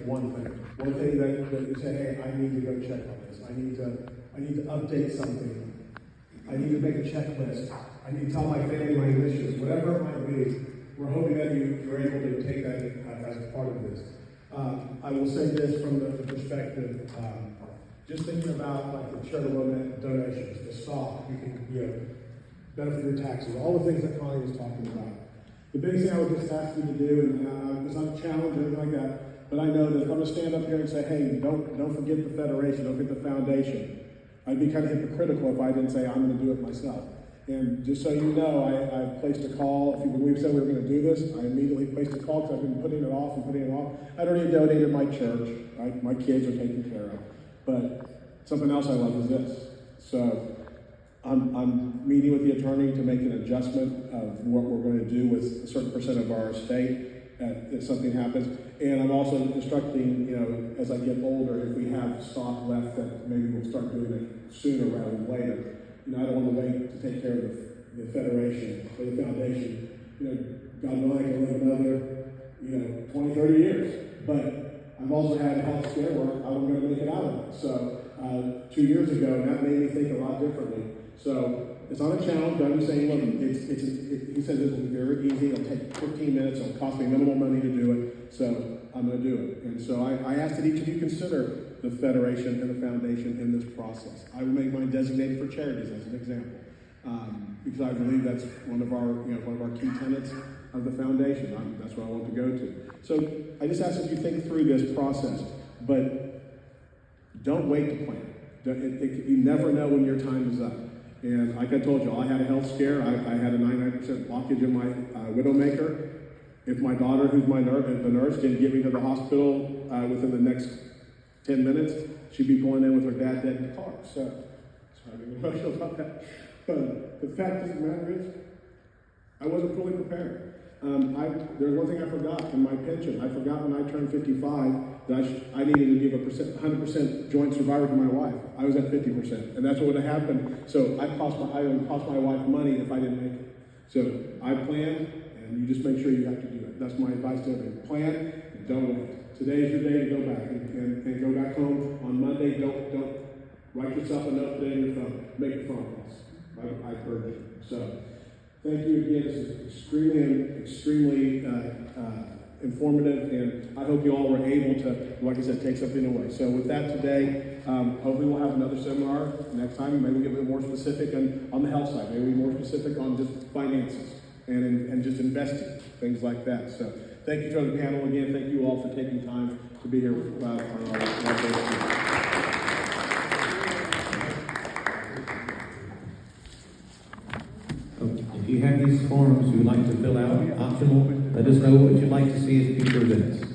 one thing. One thing that you say, hey, I need to go check on this. I need to update something. I need to make a checklist. I need to tell my family my issues, whatever it might be. We're hoping that you're able to take that as a part of this. I will say this from the perspective, just thinking about like the charitable donations, the stock, you can, benefit your taxes, all the things that Connie was talking about. The biggest thing I would just ask you to do, and it's not a challenge or anything like that, but I know that if I'm going to stand up here and say, hey, don't forget the federation, don't forget the foundation, I'd be kind of hypocritical if I didn't say I'm going to do it myself. And just so you know, I placed a call. When we said we were going to do this, I immediately placed a call because I've been putting it off and putting it off. I'd already donated my church. My kids are taken care of. But something else I love is this. So I'm meeting with the attorney to make an adjustment of what we're going to do with a certain percent of our estate if something happens. And I'm also instructing, as I get older, if we have stock left, that maybe we'll start doing it sooner rather than later. I don't want to wait to take care of the federation or the foundation. God willing, I can live another, 20, 30 years. But I've also had a health scare where I wasn't going to make it out of it. So 2 years ago, that made me think a lot differently. So it's not a challenge, but I'm just saying, look, he said this will be very easy. It'll take 15 minutes. It'll cost me minimal money to do it. So I'm going to do it. And so I ask that each of you consider the federation and the foundation in this process. I will make mine designated for charities as an example, because I believe that's one of our key tenets of the foundation. That's what I want to go to. So I just ask that you think through this process, but don't wait to plan. You never know when your time is up. And like I told you, I had a health scare. I had a 99% blockage in my widowmaker. If my daughter, who's the nurse, didn't get me to the hospital within the next 10 minutes, she'd be going in with her dad dead in the car. So, sorry, I'm emotional about that. But the fact of the matter is, I wasn't fully prepared. There's one thing I forgot in my pension. I forgot when I turned 55 that I needed to give 100% joint survivor to my wife. I was at 50%, and that's what would have happened. So I would cost my wife money if I didn't make it. So I planned, and you just make sure you have to do it. That's my advice to everyone. Plan and don't wait. Today is your day to go back and go back home on Monday. Don't write yourself a note today on your phone. Make a phone calls. I urge you. So thank you again. This is extremely informative, and I hope you all were able to, like I said, take something away. So with that today, hopefully we'll have another seminar next time. Maybe we'll get a bit more specific on the health side. Maybe more specific on just finances and just investing, things like that. So thank you to the panel again. Thank you all for taking time to be here on our If you have these forms you would like to fill out, optional, let us know what you'd like to see as future events.